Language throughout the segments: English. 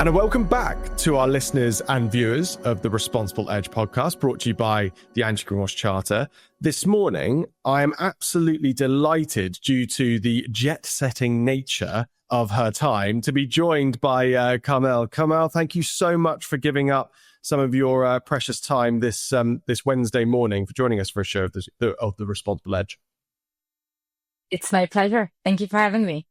And a welcome back to our listeners and viewers of the Responsible Edge podcast, brought to you by the Angie Greenwash Charter. This morning, I am absolutely delighted, due to the jet-setting nature of her time, to be joined by Carmel. Carmel, thank you so much for giving up some of your precious time this Wednesday morning for joining us for a show of the Responsible Edge. It's my pleasure. Thank you for having me.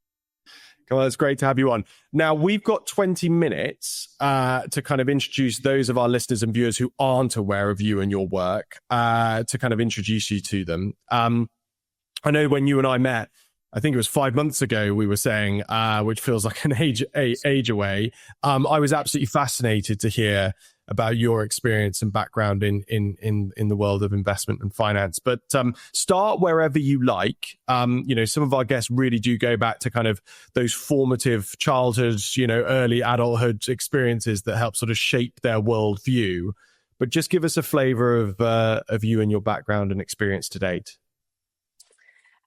Well, it's great to have you on. Now, we've got 20 minutes to kind of introduce those of our listeners and viewers who aren't aware of you and your work, to kind of introduce you to them. I know when you and I met, I think it was 5 months ago, we were saying, which feels like an age away. I was absolutely fascinated to hear about your experience and background in the world of investment and finance. But start wherever you like. Some of our guests really do go back to kind of those formative childhood, early adulthood experiences that help sort of shape their worldview. But just give us a flavor of you and your background and experience to date.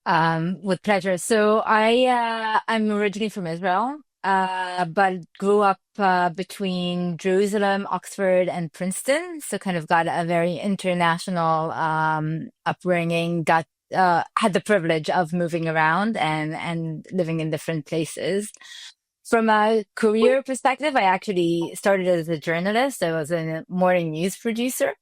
With pleasure. So I'm originally from Israel, but grew up between Jerusalem, Oxford, and Princeton. So kind of got a very international upbringing. Had the privilege of moving around and living in different places. From a career perspective, I actually started as a journalist. I was a morning news producer.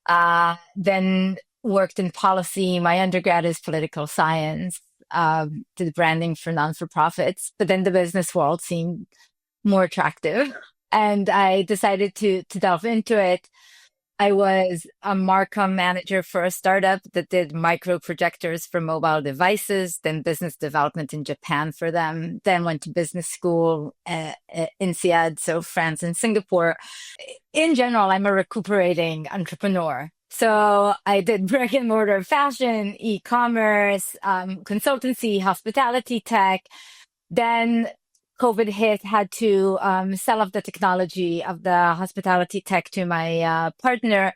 Then worked in policy. My undergrad is political science, did branding for non-for-profits, but then the business world seemed more attractive. And I decided to delve into it. I was a Marcom manager for a startup that did micro projectors for mobile devices, then business development in Japan for them, then went to business school in INSEAD, so France and Singapore. In general, I'm a recuperating entrepreneur. So I did brick and mortar fashion, e-commerce, consultancy, hospitality tech. Then COVID hit, had to sell off the technology of the hospitality tech to my partner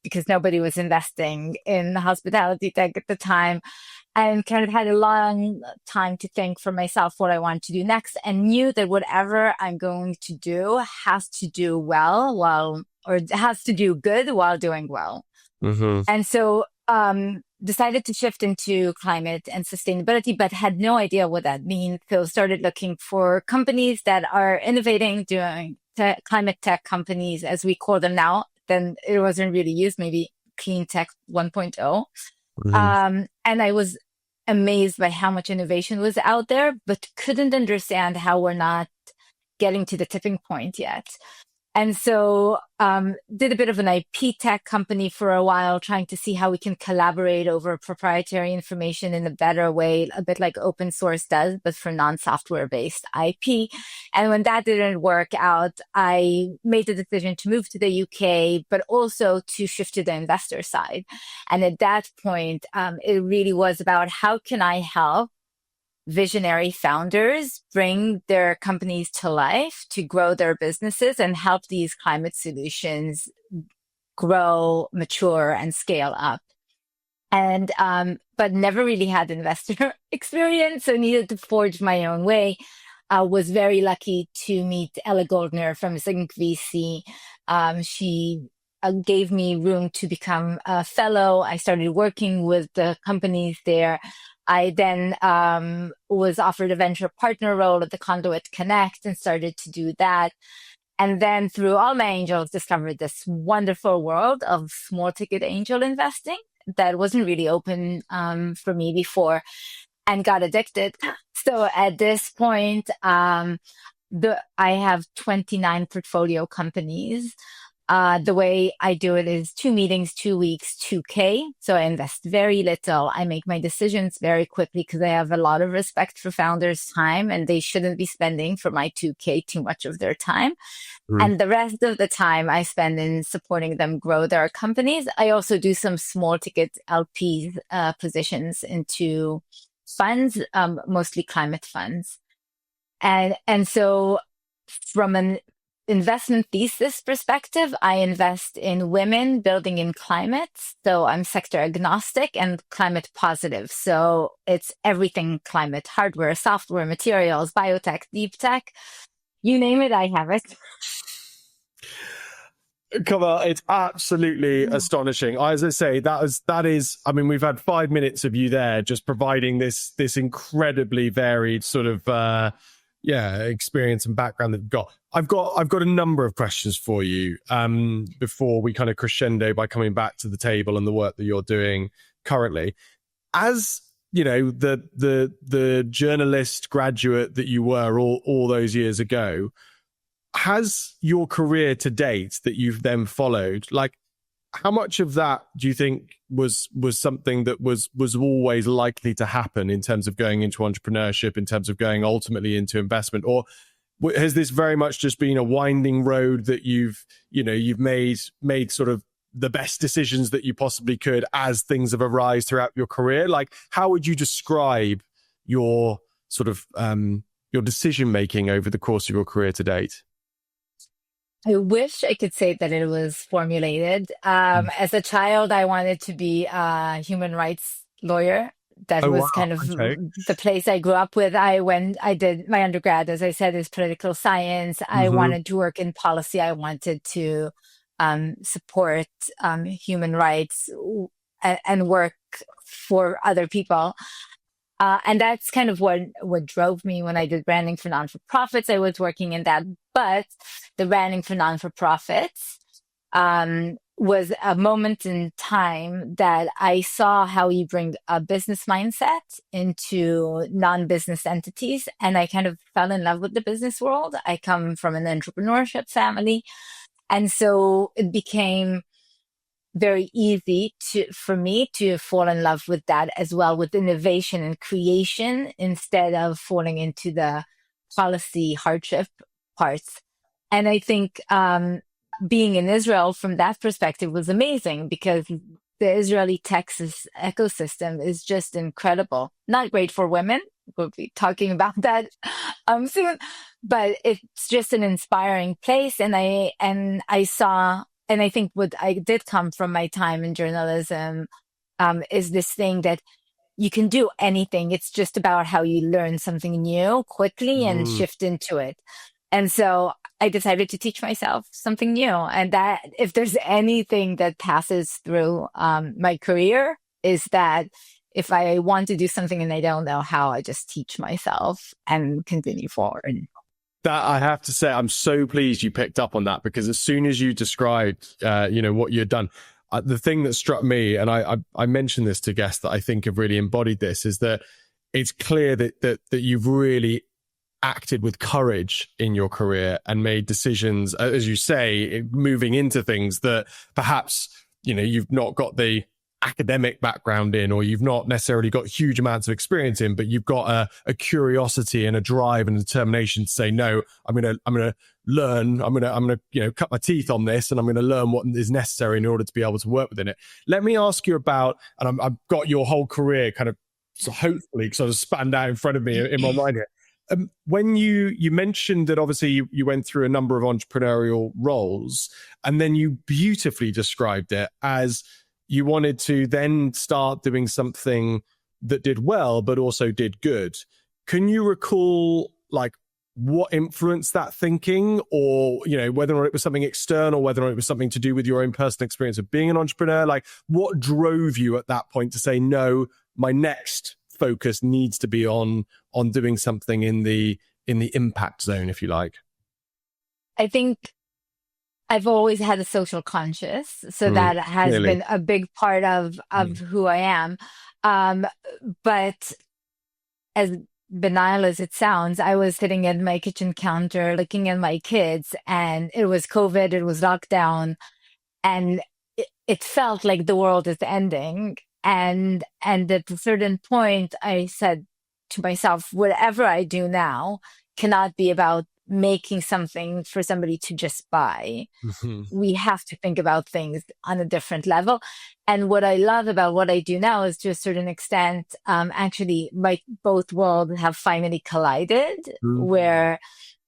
because nobody was investing in hospitality tech at the time. And kind of had a long time to think for myself what I wanted to do next, and knew that whatever I'm going to do has to do has to do good while doing well. Mm-hmm. And so decided to shift into climate and sustainability, but had no idea what that means. So started looking for companies that are innovating, doing climate tech companies, as we call them now. Then it wasn't really used, maybe clean tech 1.0. Mm-hmm. And I was amazed by how much innovation was out there, but couldn't understand how we're not getting to the tipping point yet. And so did a bit of an IP tech company for a while, trying to see how we can collaborate over proprietary information in a better way, a bit like open source does, but for non-software based IP. And when that didn't work out, I made the decision to move to the UK, but also to shift to the investor side. And at that point, it really was about how can I help visionary founders bring their companies to life to grow their businesses and help these climate solutions grow, mature, and scale up. And but never really had investor experience, so needed to forge my own way. I was very lucky to meet Ella Goldner from Zinc VC. She gave me room to become a fellow. I started working with the companies there. I then was offered a venture partner role at the Conduit Connect and started to do that. And then through all my angels, discovered this wonderful world of small ticket angel investing that wasn't really open for me before, and got addicted. So at this point, I have 29 portfolio companies. The way I do it is 2 meetings, 2 weeks, 2K. So I invest very little. I make my decisions very quickly because I have a lot of respect for founders' time, and they shouldn't be spending for my 2K too much of their time. Mm. And the rest of the time I spend in supporting them grow their companies. I also do some small ticket LP positions into funds, mostly climate funds. And so from an investment thesis perspective, I invest in women building in climate. So I'm sector agnostic and climate positive. So it's everything climate: hardware, software, materials, biotech, deep tech. You name it, I have it. Come on, it's absolutely astonishing. As I say, that is. I mean, we've had 5 minutes of you there, just providing this incredibly varied sort of experience and background that you've got. I've got a number of questions for you before we kind of crescendo by coming back to the table and the work that you're doing currently. As you know, the journalist graduate that you were all those years ago, has your career to date that you've then followed, like, how much of that do you think was something that was always likely to happen in terms of going into entrepreneurship, in terms of going ultimately into investment, or has this very much just been a winding road that you've made sort of the best decisions that you possibly could as things have arisen throughout your career? Like, how would you describe your sort of your decision making over the course of your career to date? I wish I could say that it was formulated. As a child, I wanted to be a human rights lawyer. That Oh was wow, kind of okay. the place I grew up with. I did my undergrad, as I said, is political science. I Mm-hmm. wanted to work in policy. I wanted to support human rights and work for other people. And that's kind of what drove me when I did branding for non-for-profits. I was working in that, but the branding for non-for-profits was a moment in time that I saw how you bring a business mindset into non-business entities. And I kind of fell in love with the business world. I come from an entrepreneurship family. And so it became very easy for me to fall in love with that as well, with innovation and creation, instead of falling into the policy hardship parts. And I think being in Israel from that perspective was amazing, because the Israeli tech ecosystem is just incredible. Not great for women. We'll be talking about that soon, but it's just an inspiring place. And I saw, and I think what I did come from my time in journalism is this thing that you can do anything. It's just about how you learn something new quickly and Mm. shift into it. And so I decided to teach myself something new. And that, if there's anything that passes through my career, is that if I want to do something and I don't know how, I just teach myself and continue forward. That, I have to say, I'm so pleased you picked up on that, because as soon as you described, what you had done, the thing that struck me, and I mentioned this to guests that I think have really embodied this, is that it's clear that you've really acted with courage in your career and made decisions, as you say, moving into things that perhaps, you've not got the academic background in, or you've not necessarily got huge amounts of experience in, but you've got a curiosity and a drive and a determination to say, no, I'm going to learn, I'm going to cut my teeth on this, and I'm going to learn what is necessary in order to be able to work within it. Let me ask you about, and I've got your whole career kind of, so hopefully sort of spanned out in front of me in my mind here. When you mentioned that obviously you went through a number of entrepreneurial roles, and then you beautifully described it as you wanted to then start doing something that did well, but also did good. Can you recall, like, what influenced that thinking, or, whether or not it was something external, whether or not it was something to do with your own personal experience of being an entrepreneur? Like, what drove you at that point to say, no, my next focus needs to be on doing something in the impact zone, if you like? I think I've always had a social conscious, so that has Clearly. been a big part of who I am. But as banal as it sounds, I was sitting at my kitchen counter looking at my kids, and it was COVID, it was lockdown, and it felt like the world is ending. And at a certain point, I said to myself, whatever I do now cannot be about making something for somebody to just buy. Mm-hmm. We have to think about things on a different level. And what I love about what I do now is, to a certain extent, actually, both worlds have finally collided, Mm-hmm. where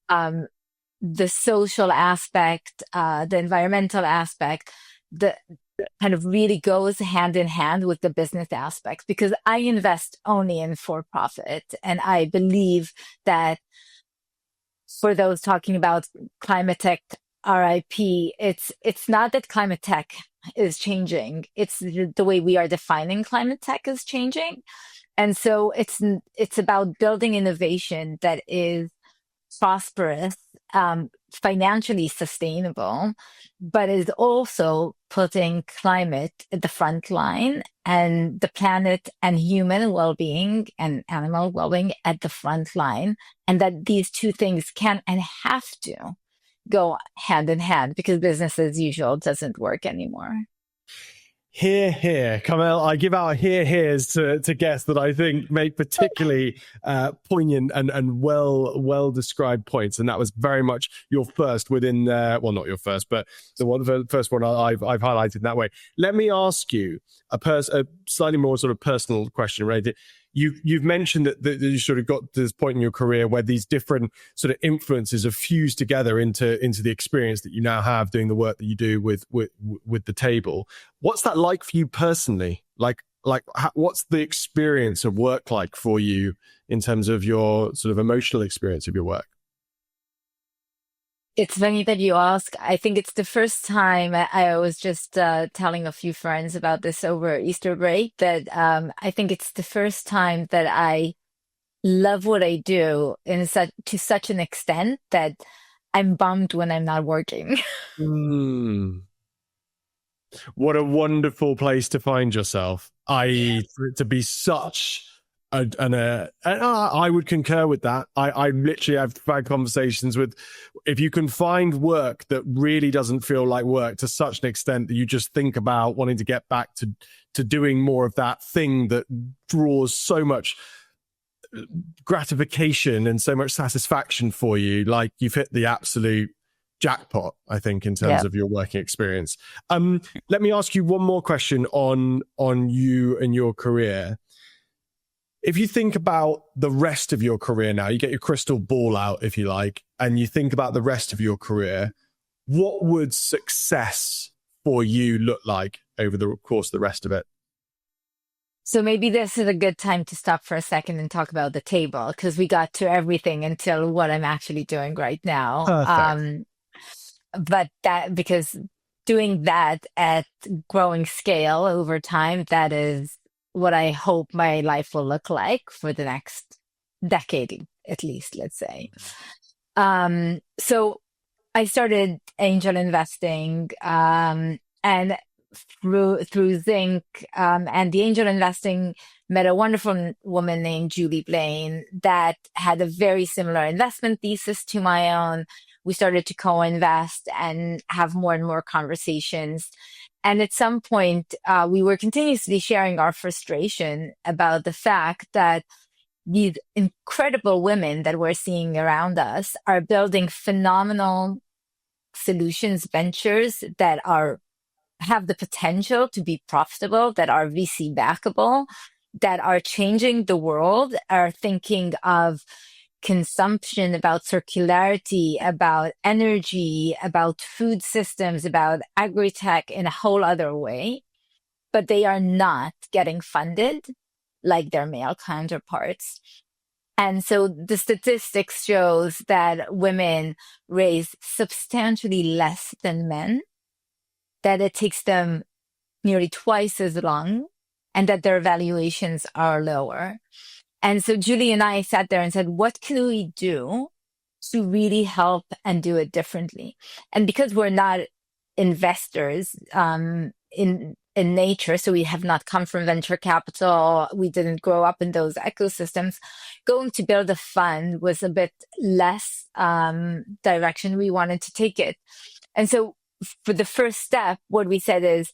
the social aspect, the environmental aspect, the kind of really goes hand in hand with the business aspects, because I invest only in for profit. And I believe that for those talking about climate tech RIP, it's not that climate tech is changing. It's the way we are defining climate tech is changing. And so it's about building innovation that is prosperous, financially sustainable, but is also putting climate at the front line and the planet and human well-being and animal well-being at the front line. And that these two things can and have to go hand in hand because business as usual doesn't work anymore. Hear, hear. Carmel, I give out hears to guests that I think make particularly poignant and well described points. And that was very much your first within, well, not your first, but the first one I've highlighted in that way. Let me ask you a slightly more sort of personal question, right? You've mentioned that you sort of got to this point in your career where these different sort of influences have fused together into the experience that you now have doing the work that you do with the table. What's that like for you personally? What's the experience of work like for you in terms of your sort of emotional experience of your work? It's funny that you ask. I think it's the first time I was just telling a few friends about this over Easter break that I think it's the first time that I love what I do to such an extent that I'm bummed when I'm not working. What a wonderful place to find yourself. For it to be such I would concur with that. I literally have had conversations with, if you can find work that really doesn't feel like work to such an extent that you just think about wanting to get back to doing more of that thing that draws so much gratification and so much satisfaction for you, like you've hit the absolute jackpot, I think, in terms of your working experience. Let me ask you one more question on you and your career. If you think about the rest of your career now, you get your crystal ball out, if you like, and you think about the rest of your career, what would success for you look like over the course of the rest of it? So maybe this is a good time to stop for a second and talk about the table, because we got to everything until what I'm actually doing right now. Perfect. But because doing that at growing scale over time, that is what I hope my life will look like for the next decade, at least, let's say. So I started angel investing, and through Zinc, and the angel investing, met a wonderful woman named Julie Blaine that had a very similar investment thesis to my own. We started to co-invest and have more and more conversations. And at some point, we were continuously sharing our frustration about the fact that these incredible women that we're seeing around us are building phenomenal solutions ventures that have the potential to be profitable, that are VC backable, that are changing the world, are thinking of consumption, about circularity, about energy, about food systems, about agri-tech in a whole other way, but they are not getting funded like their male counterparts. And so the statistics shows that women raise substantially less than men, that it takes them nearly twice as long, and that their valuations are lower. And so Julie and I sat there and said, what can we do to really help and do it differently? And because we're not investors in nature, so we have not come from venture capital, we didn't grow up in those ecosystems, going to build a fund was a bit less direction we wanted to take it. And so for the first step, what we said is,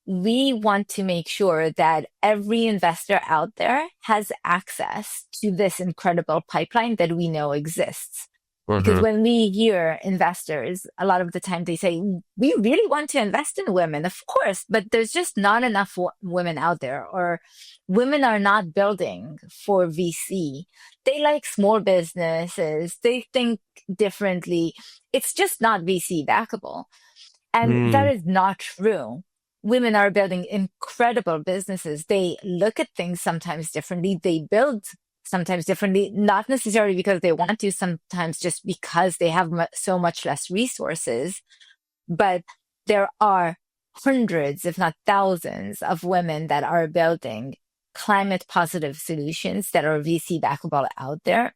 we want to make sure that every investor out there has access to this incredible pipeline that we know exists. Mm-hmm. Because when we hear investors, a lot of the time they say, we really want to invest in women, of course, but there's just not enough women out there, or women are not building for VC. They like small businesses. They think differently. It's just not VC backable. And that is not true. Women are building incredible businesses. They look at things sometimes differently. They build sometimes differently, not necessarily because they want to, sometimes just because they have so much less resources. But there are hundreds, if not thousands, of women that are building climate positive solutions that are VC backable out there.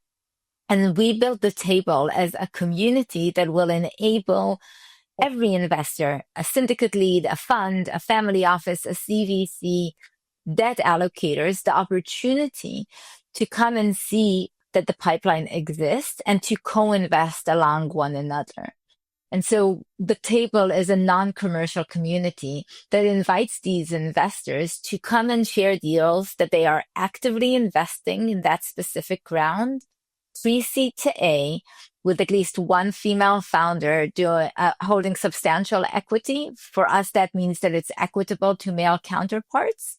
And we built the table as a community that will enable every investor, a syndicate lead, a fund, a family office, a CVC, debt allocators, the opportunity to come and see that the pipeline exists and to co-invest along one another. And so the table is a non-commercial community that invites these investors to come and share deals that they are actively investing in that specific round, pre-seed to A, with at least one female founder holding substantial equity. For us, that means that it's equitable to male counterparts,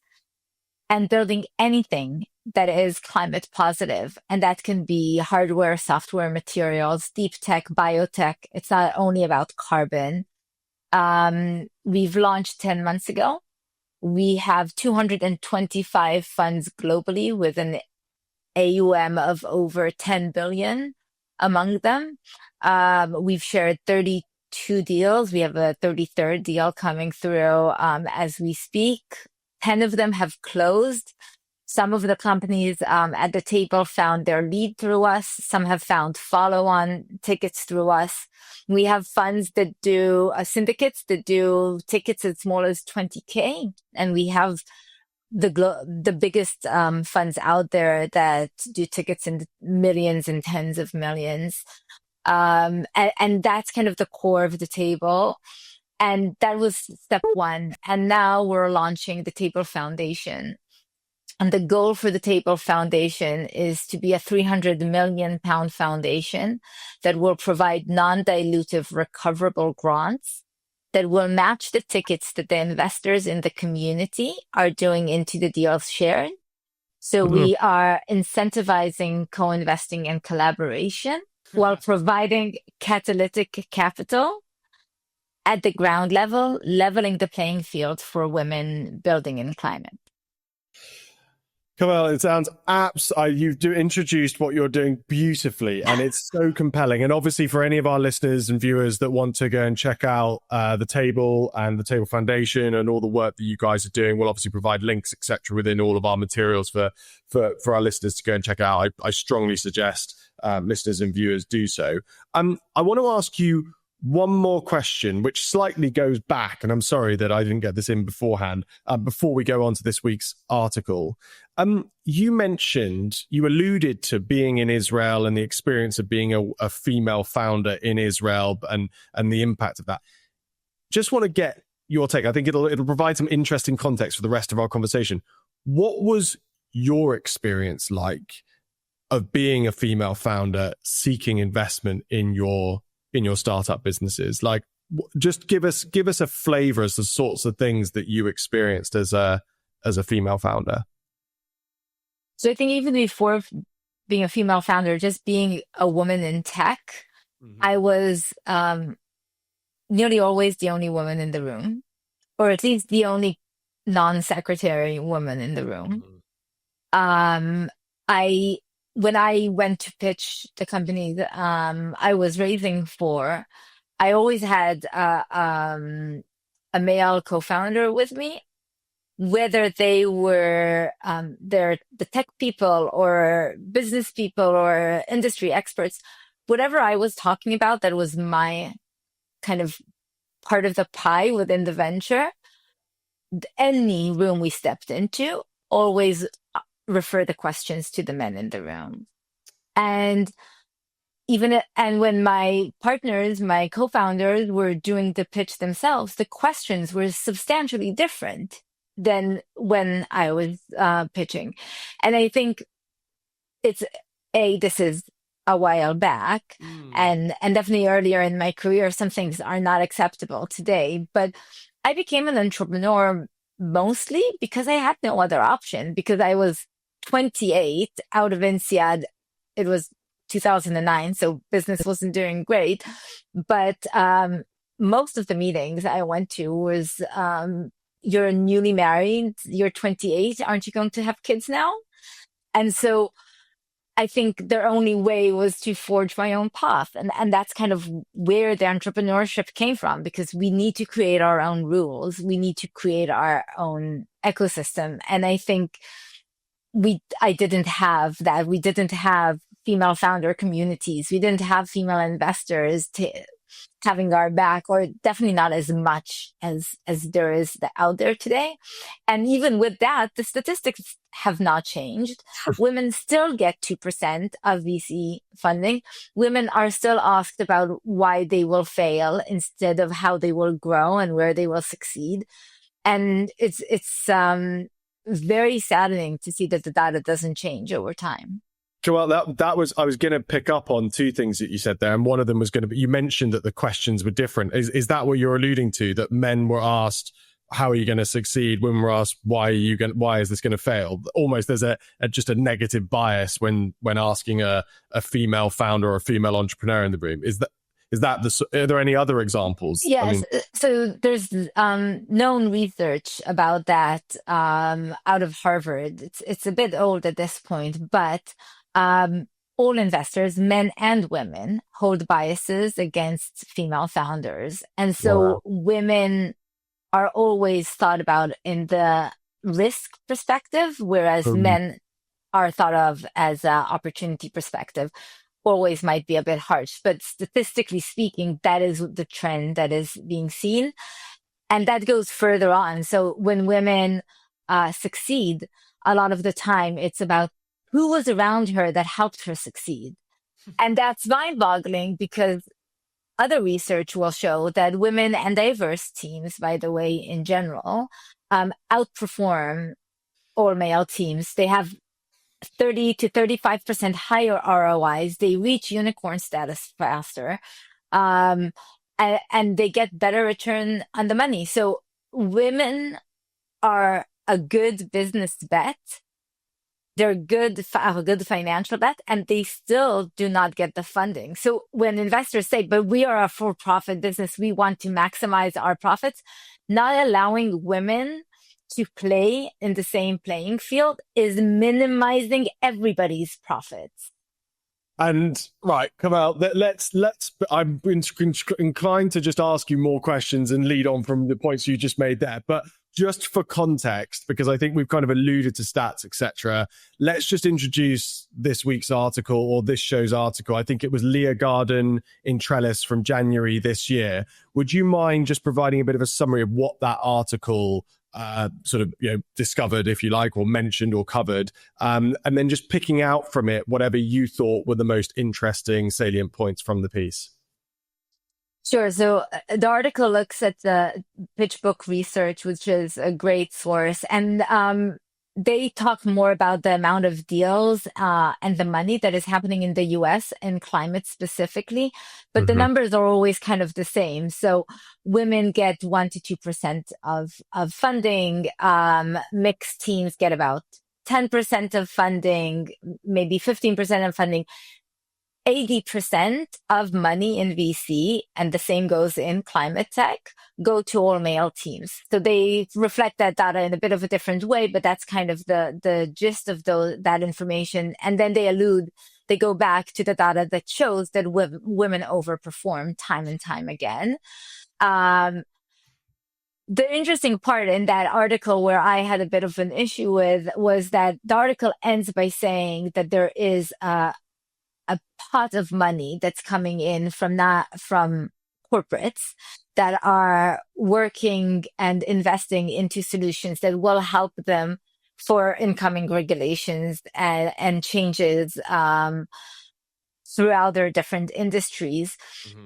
and building anything that is climate positive. And that can be hardware, software, materials, deep tech, biotech. It's not only about carbon. We've launched 10 months ago. We have 225 funds globally with an AUM of over 10 billion among them. We've shared 32 deals. We have a 33rd deal coming through as we speak. 10 of them have closed. Some of the companies at the table found their lead through us. Some have found follow-on tickets through us. We have funds that do syndicates that do tickets as small as 20K. And we have the biggest funds out there that do tickets in millions and tens of millions. And that's kind of the core of the table. And that was step one. And now we're launching the Table Foundation. And the goal for the Table Foundation is to be a 300 million pound foundation that will provide non-dilutive recoverable grants that will match the tickets that the investors in the community are doing into the deals shared. So we are incentivizing co-investing and collaboration while providing catalytic capital at the ground level, leveling the playing field for women building in climate. Carmel, it sounds you've introduced what you're doing beautifully, and it's so compelling. And obviously, for any of our listeners and viewers that want to go and check out the table and the Table Foundation and all the work that you guys are doing, we'll obviously provide links, etc., within all of our materials for our listeners to go and check out. I strongly suggest listeners and viewers do so. I want to ask you one more question, which slightly goes back, and I'm sorry that I didn't get this in beforehand, before we go on to this week's article. You alluded to being in Israel and the experience of being a female founder in Israel and the impact of that. Just want to get your take. I think it'll provide some interesting context for the rest of our conversation. What was your experience like of being a female founder seeking investment in your startup businesses? Like, just give us a flavor as the sorts of things that you experienced as a female founder. So I think even before being a female founder, just being a woman in tech, I was nearly always the only woman in the room, or at least the only non-secretary woman in the room. When I went to pitch the company that I was raising for, I always had a male co-founder with me, whether they were they're the tech people or business people or industry experts. Whatever I was talking about, that was my kind of part of the pie within the venture. Any room we stepped into, always refer the questions to the men in the room. And when my partners, my co-founders, were doing the pitch themselves, the questions were substantially different than when I was pitching. And I think this is a while back, and definitely earlier in my career, some things are not acceptable today. But I became an entrepreneur mostly because I had no other option, because I was 28 out of INSEAD. It was 2009, so business wasn't doing great. But most of the meetings I went to was, you're newly married, you're 28, aren't you going to have kids now? And so I think their only way was to forge my own path. And that's kind of where the entrepreneurship came from, because we need to create our own rules. We need to create our own ecosystem. And I think I didn't have that. We didn't have female founder communities. We didn't have female investors having our back, or definitely not as much as there is out there today. And even with that, the statistics have not changed. Women still get 2% of VC funding. Women are still asked about why they will fail instead of how they will grow and where they will succeed. And it's very saddening to see that the data doesn't change over time. Joelle, that was, I was going to pick up on two things that you said there, and one of them was going to be, you mentioned that the questions were different. Is that what you're alluding to? That men were asked, how are you going to succeed? Women were asked, why is this going to fail? Almost there's just a negative bias when asking a female founder or a female entrepreneur in the room. Are there any other examples? Yes. So there's known research about that out of Harvard. It's a bit old at this point, but all investors, men and women, hold biases against female founders. And so women are always thought about in the risk perspective, whereas men are thought of as an opportunity perspective. Always might be a bit harsh, but statistically speaking, that is the trend that is being seen. And that goes further on. So when women succeed, a lot of the time it's about who was around her that helped her succeed. And that's mind-boggling, because other research will show that women and diverse teams, by the way, in general, outperform all male teams. They have 30 to 35% higher ROIs. They reach unicorn status faster, and they get better return on the money. So women are a good business bet. They're a good financial bet, and they still do not get the funding. So when investors say, but we are a for-profit business, we want to maximize our profits, not allowing women to play in the same playing field is minimizing everybody's profits. And right, Carmel, let's. I'm inclined to just ask you more questions and lead on from the points you just made there. But just for context, because I think we've kind of alluded to stats, etc. Let's just introduce this week's article, or this show's article. I think it was Leah Garden in Trellis from January this year. Would you mind just providing a bit of a summary of what that article sort of discovered, if you like, or mentioned or covered, and then just picking out from it whatever you thought were the most interesting salient points from the piece? Sure. So the article looks at the PitchBook research, which is a great source, and they talk more about the amount of deals and the money that is happening in the US and climate specifically, but the numbers are always kind of the same. So women get 1 to 2% of funding. Mixed teams get about 10% of funding, maybe 15% of funding. 80% of money in VC, and the same goes in climate tech, go to all male teams. So they reflect that data in a bit of a different way, but that's kind of the gist of that information. And then they go back to the data that shows that women overperform time and time again. The interesting part in that article, where I had a bit of an issue with, was that the article ends by saying that there is a pot of money that's coming in from corporates that are working and investing into solutions that will help them for incoming regulations and changes throughout their different industries.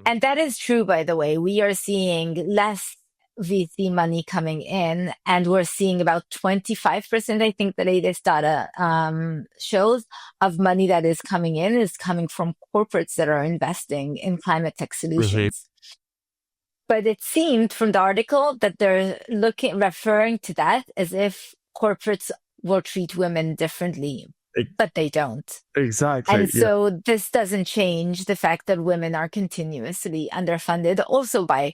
And that is true, by the way. We are seeing less VC money coming in, and we're seeing about 25%, I think the latest data shows, of money that is coming in is coming from corporates that are investing in climate tech solutions. But it seemed from the article that they're referring to that as if corporates will treat women differently, but they don't. Exactly. And so this doesn't change the fact that women are continuously underfunded, also by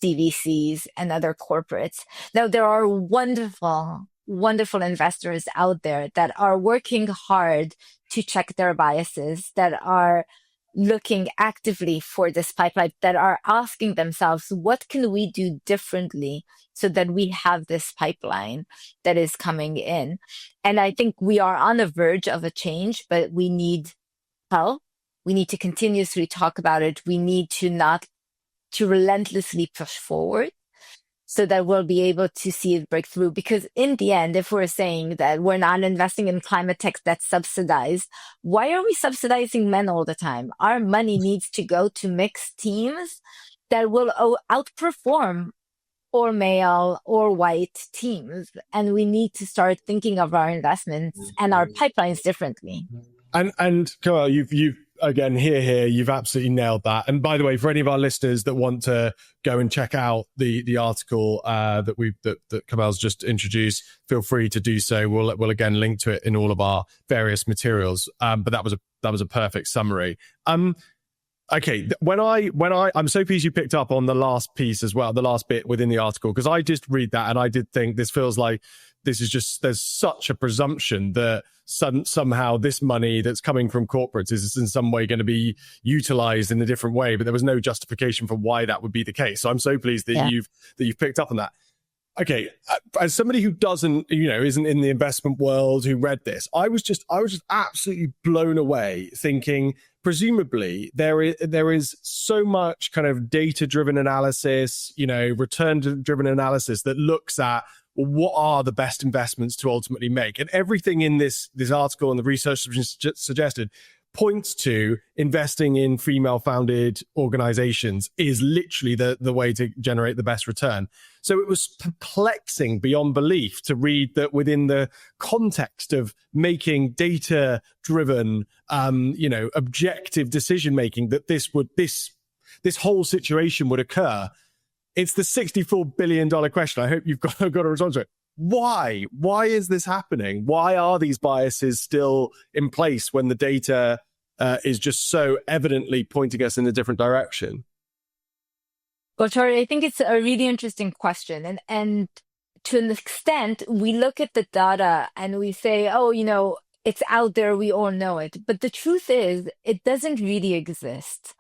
CVCs and other corporates. Now, there are wonderful wonderful investors out there that are working hard to check their biases, that are looking actively for this pipeline, that are asking themselves, what can we do differently so that we have this pipeline that is coming in? And I think we are on the verge of a change, but we need help. We need to continuously talk about it. We need to relentlessly push forward so that we'll be able to see it break through. Because in the end, if we're saying that we're not investing in climate tech that's subsidized, why are we subsidizing men all the time? Our money needs to go to mixed teams that will outperform or male or white teams. And we need to start thinking of our investments and our pipelines differently. And Carmel, you've again, you've absolutely nailed that. And by the way, for any of our listeners that want to go and check out the article that Carmel's just introduced, feel free to do so. We'll again link to it in all of our various materials. But that was a perfect summary. Okay, I'm so pleased you picked up on the last piece as well, the last bit within the article, because I just read that and I did think this feels like there's such a presumption that somehow this money that's coming from corporates is in some way going to be utilized in a different way, but there was no justification for why that would be the case. So I'm so pleased that you've picked up on that. Okay, as somebody who isn't in the investment world, who read this, I was just absolutely blown away, thinking presumably there is so much kind of data-driven analysis, return-driven analysis that looks at what are the best investments to ultimately make, and everything in this article and the research suggested points to investing in female-founded organizations is literally the way to generate the best return. So it was perplexing beyond belief to read that within the context of making data-driven, objective decision-making, that this whole situation would occur. It's the $64 billion question. I hope you've got a response to it. Why? Why is this happening? Why are these biases still in place when the data is just so evidently pointing us in a different direction? Well, Tori, I think it's a really interesting question. And to an extent, we look at the data and we say, it's out there, we all know it. But the truth is, it doesn't really exist.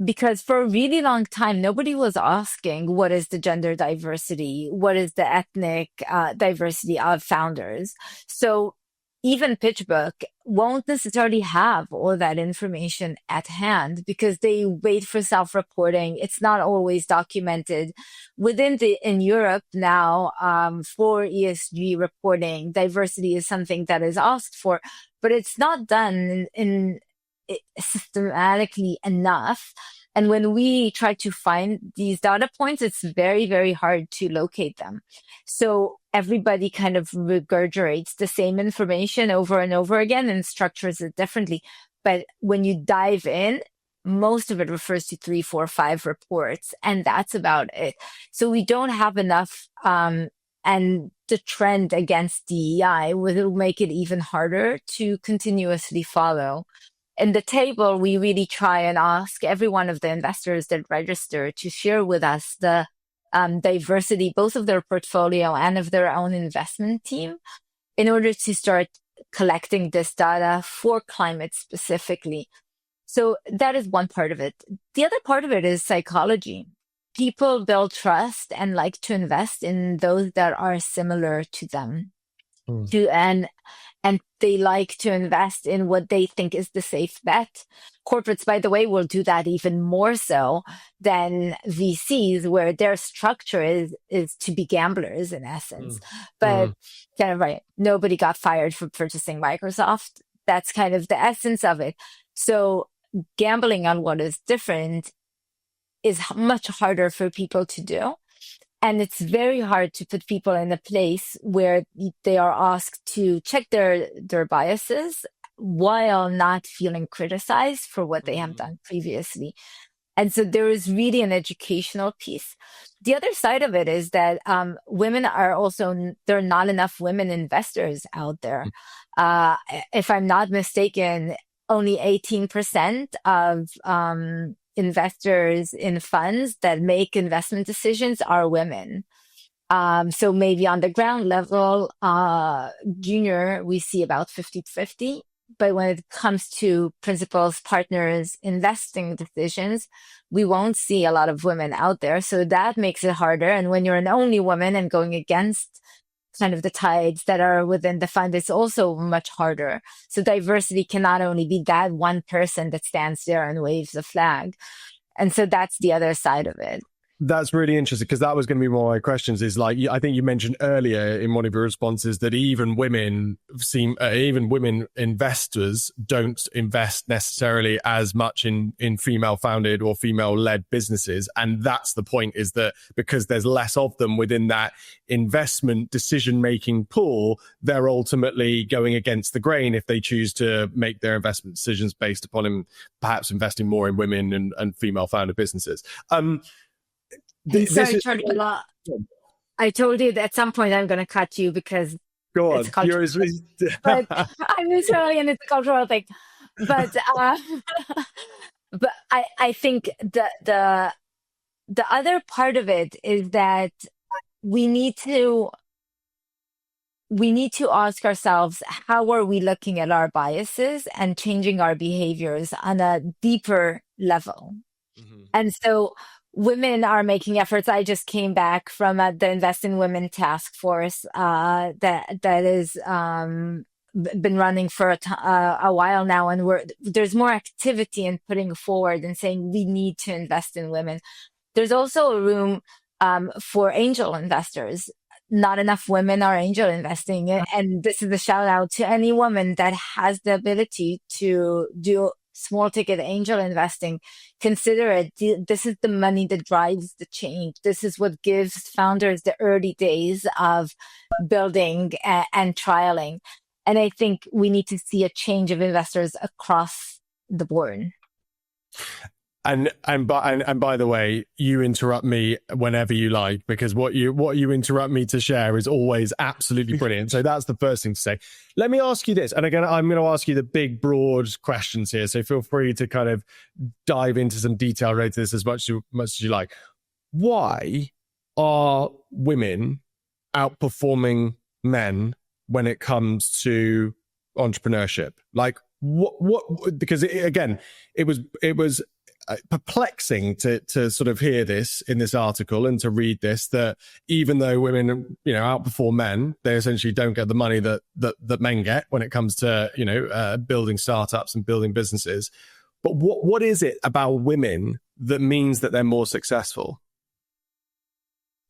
Because for a really long time, nobody was asking what is the gender diversity, what is the ethnic diversity of founders. So even PitchBook won't necessarily have all that information at hand because they wait for self-reporting. It's not always documented. In Europe now, for ESG reporting, diversity is something that is asked for, but it's not done in systematically enough. And when we try to find these data points, it's very, very hard to locate them. So everybody kind of regurgitates the same information over and over again and structures it differently. But when you dive in, most of it refers to 3, 4, 5 reports, and that's about it. So we don't have enough, and the trend against DEI will make it even harder to continuously follow. In the table, we really try and ask every one of the investors that register to share with us the diversity, both of their portfolio and of their own investment team, in order to start collecting this data for climate specifically. So that is one part of it. The other part of it is psychology. People build trust and like to invest in those that are similar to them. And they like to invest in what they think is the safe bet. Corporates, by the way, will do that even more so than VCs, where their structure is to be gamblers in essence. But kind of right, nobody got fired for purchasing Microsoft. That's kind of the essence of it. So gambling on what is different is much harder for people to do. And it's very hard to put people in a place where they are asked to check their biases while not feeling criticized for what they have done previously. And so there is really an educational piece. The other side of it is that women are also, there are not enough women investors out there. If I'm not mistaken, only 18% of investors in funds that make investment decisions are women. So maybe on the ground level, junior, we see about 50-50. But when it comes to principals, partners, investing decisions, we won't see a lot of women out there. So that makes it harder. And when you're an only woman and going against kind of the tides that are within the fund, it's also much harder. So diversity cannot only be that one person that stands there and waves the flag. And so that's the other side of it. That's really interesting, because that was going to be one of my questions. Is like, I think you mentioned earlier in one of your responses that even women investors don't invest necessarily as much in female founded or female led businesses. And that's the point, is that because there's less of them within that investment decision making pool, they're ultimately going against the grain if they choose to make their investment decisions based upon perhaps investing more in women and female founded businesses. Sorry, Charlie, I told you that at some point I'm going to cut you because go on. It's cultural. But I'm Israeli and it's a cultural thing. But but I think the other part of it is that we need to ask ourselves, how are we looking at our biases and changing our behaviors on a deeper level? Mm-hmm. And so women are making efforts. I just came back from the Invest in Women task force that is been running for a while now, and there's more activity in putting forward and saying we need to invest in women. There's also a room for angel investors. Not enough women are angel investing, and this is a shout out to any woman that has the ability to do small ticket angel investing. Consider it. This is the money that drives the change. This is what gives founders the early days of building and trialing. And I think we need to see a change of investors across the board. And by the way, you interrupt me whenever you like, because what you interrupt me to share is always absolutely brilliant. So that's the first thing to say. Let me ask you this, and again, I'm going to ask you the big, broad questions here. So feel free to kind of dive into some detail related to this as much as you like. Why are women outperforming men when it comes to entrepreneurship? Like what? Because it was perplexing to sort of hear this in this article and to read this, that even though women, outperform men, they essentially don't get the money that men get when it comes to, building startups and building businesses. But what is it about women that means that they're more successful?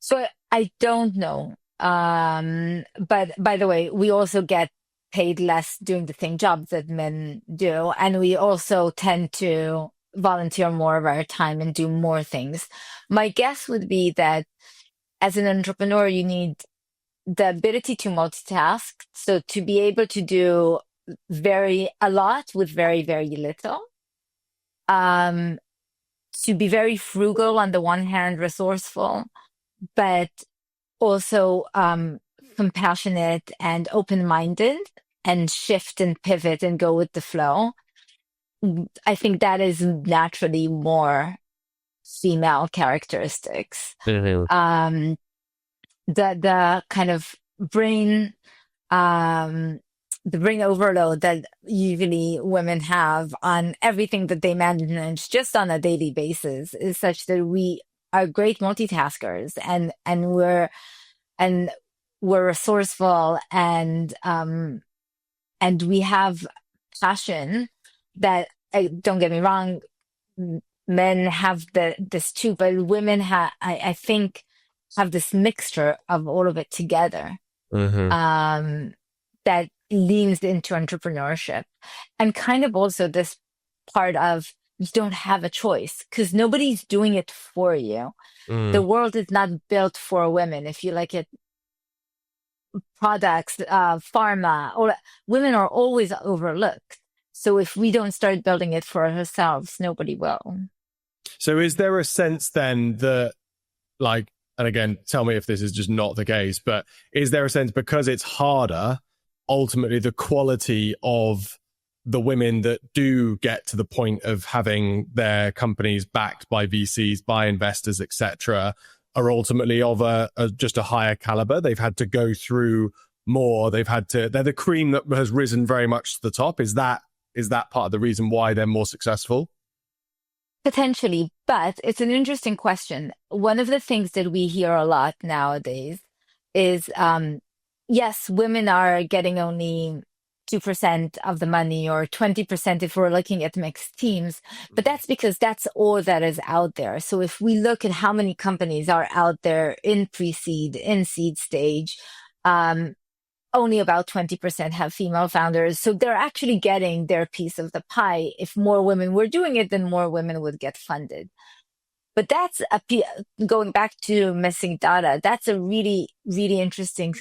So I don't know. But by the way, we also get paid less doing the same jobs that men do. And we also tend to volunteer more of our time and do more things. My guess would be that as an entrepreneur, you need the ability to multitask. So to be able to do a lot with very, very little. To be very frugal on the one hand, resourceful, but also compassionate and open-minded, and shift and pivot and go with the flow. I think that is naturally more female characteristics. Mm-hmm. The kind of brain, the brain overload that usually women have on everything that they manage just on a daily basis is such that we are great multitaskers, and we're resourceful, and we have passion that, don't get me wrong, men have this too, but women I think have this mixture of all of it together. Mm-hmm. That leans into entrepreneurship, and kind of also this part of you don't have a choice because nobody's doing it for you. The world is not built for women. If you like it, products, pharma, or women are always overlooked. So if we don't start building it for ourselves, nobody will. So is there a sense then that, like, and again, tell me if this is just not the case, but is there a sense because it's harder, ultimately the quality of the women that do get to the point of having their companies backed by VCs, by investors, etc., are ultimately of just a higher caliber. They've had to go through more. They're the cream that has risen very much to the top. Is that part of the reason why they're more successful? Potentially, but it's an interesting question. One of the things that we hear a lot nowadays is, yes, women are getting only 2% of the money or 20% if we're looking at mixed teams, but that's because that's all that is out there. So if we look at how many companies are out there in pre-seed, in seed stage, only about 20% have female founders. So they're actually getting their piece of the pie. If more women were doing it, then more women would get funded. But that's going back to missing data. That's a really, really interesting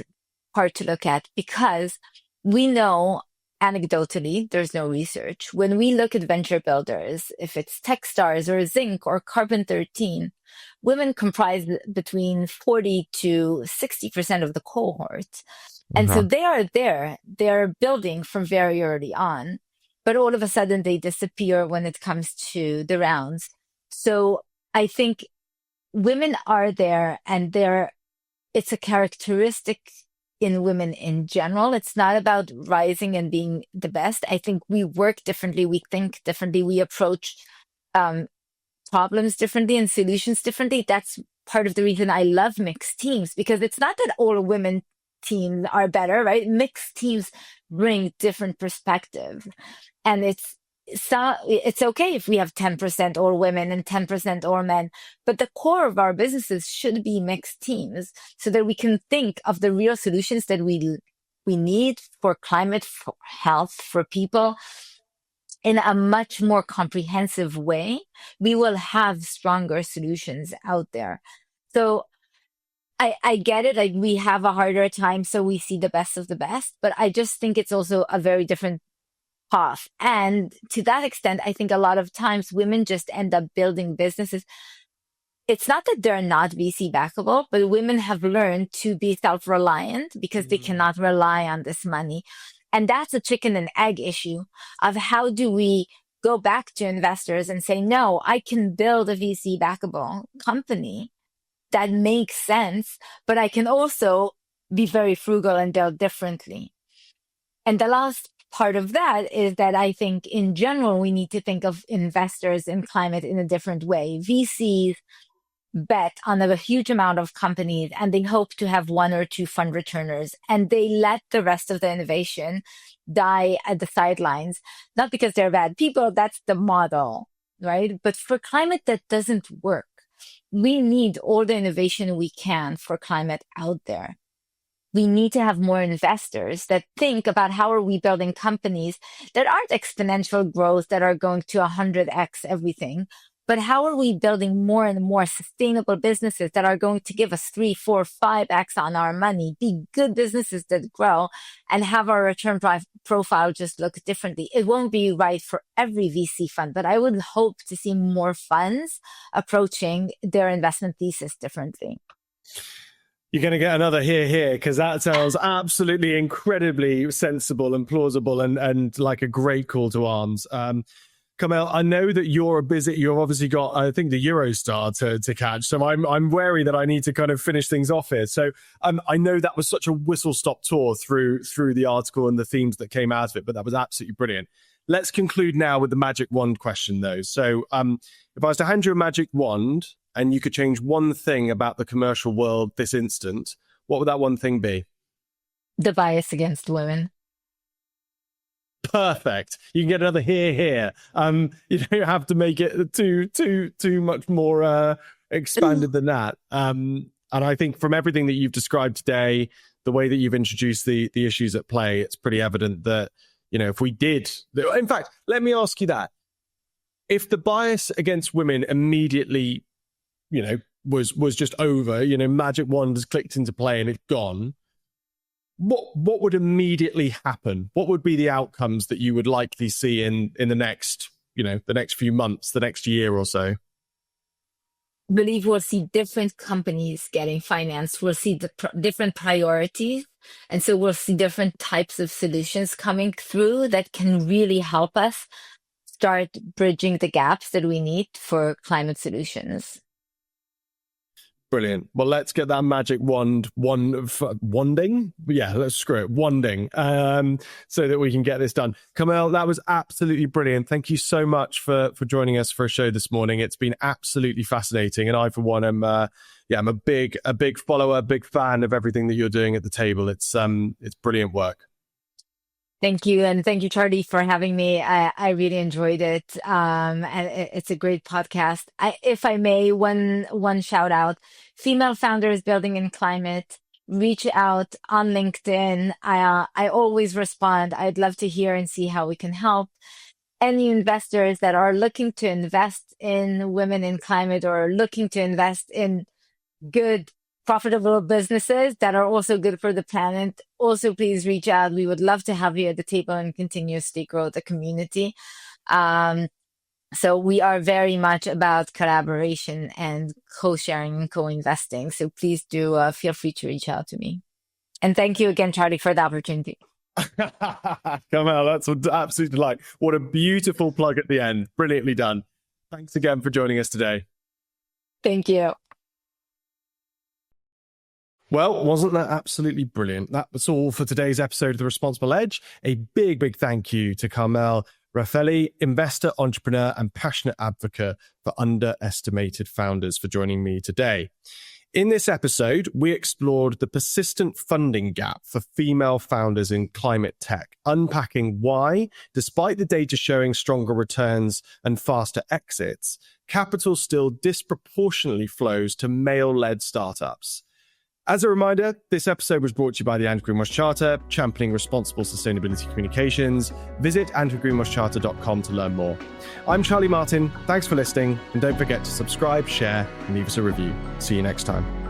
part to look at, because we know anecdotally, there's no research. When we look at venture builders, if it's Techstars or Zinc or Carbon 13, women comprise between 40 to 60% of the cohort. And so they are there, they're building from very early on, but all of a sudden they disappear when it comes to the rounds. So I think women are there, and it's a characteristic in women in general. It's not about rising and being the best. I think we work differently, we think differently, we approach problems differently and solutions differently. That's part of the reason I love mixed teams, because it's not that all women teams are better, right? Mixed teams bring different perspective, and it's okay if we have 10% all women and 10% all men, but the core of our businesses should be mixed teams, so that we can think of the real solutions that we need for climate, for health, for people in a much more comprehensive way. We will have stronger solutions out there. So I get it. Like, we have a harder time, so we see the best of the best, but I just think it's also a very different path. And to that extent, I think a lot of times women just end up building businesses. It's not that they're not VC backable, but women have learned to be self-reliant because they cannot rely on this money. And that's a chicken and egg issue of how do we go back to investors and say, no, I can build a VC backable company that makes sense, but I can also be very frugal and build differently. And the last part of that is that I think in general, we need to think of investors in climate in a different way. VCs bet on a huge amount of companies, and they hope to have one or two fund returners, and they let the rest of the innovation die at the sidelines, not because they're bad people, that's the model, right? But for climate, that doesn't work. We need all the innovation we can for climate out there. We need to have more investors that think about how are we building companies that aren't exponential growth, that are going to 100x everything, but how are we building more and more sustainable businesses that are going to give us 3, 4, 5x on our money, be good businesses that grow, and have our return profile just look differently. It won't be right for every VC fund, but I would hope to see more funds approaching their investment thesis differently. You're going to get another here, because that sounds absolutely incredibly sensible and plausible and like a great call to arms. Carmel, I know that you're busy. You've obviously got, I think, the Eurostar to catch. So I'm wary that I need to kind of finish things off here. So I know that was such a whistle-stop tour through the article and the themes that came out of it, but that was absolutely brilliant. Let's conclude now with the magic wand question, though. So if I was to hand you a magic wand and you could change one thing about the commercial world this instant, what would that one thing be? The bias against women. Perfect. You can get another here. You don't have to make it too much more expanded than that. And I think from everything that you've described today, the way that you've introduced the issues at play, it's pretty evident that, if we did, in fact, let me ask you that. If the bias against women immediately, was just over, magic wand has clicked into play and it's gone, what would immediately happen? What would be the outcomes that you would likely see in the next, the next few months, the next year or so? I believe we'll see different companies getting financed. We'll see the different priorities. And so we'll see different types of solutions coming through that can really help us start bridging the gaps that we need for climate solutions. Brilliant. Well, let's get that magic wanding. Yeah, let's screw it. Wanding. So that we can get this done. Carmel, that was absolutely brilliant. Thank you so much for joining us for a show this morning. It's been absolutely fascinating. And I, for one, I'm a big follower, big fan of everything that you're doing at the table. It's brilliant work. Thank you. And thank you, Charlie, for having me. I really enjoyed it. And it's a great podcast. If I may, one shout out, female founders building in climate, reach out on LinkedIn. I always respond. I'd love to hear and see how we can help. Any investors that are looking to invest in women in climate or looking to invest in good, profitable businesses that are also good for the planet, also please reach out. We would love to have you at the table and continuously grow the community. So we are very much about collaboration and co-sharing and co-investing. So please do feel free to reach out to me. And thank you again, Charlie, for the opportunity. Carmel, that's an absolute delight. What a beautiful plug at the end. Brilliantly done. Thanks again for joining us today. Thank you. Well, wasn't that absolutely brilliant? That was all for today's episode of The Responsible Edge. A big thank you to Carmel Rafaeli, investor, entrepreneur, and passionate advocate for underestimated founders, for joining me today. In this episode, we explored the persistent funding gap for female founders in climate tech, unpacking why, despite the data showing stronger returns and faster exits, capital still disproportionately flows to male-led startups. As a reminder, this episode was brought to you by the Andrew Greenwash Charter, championing responsible sustainability communications. Visit andrewgreenwashcharter.com to learn more. I'm Charlie Martin. Thanks for listening. And don't forget to subscribe, share, and leave us a review. See you next time.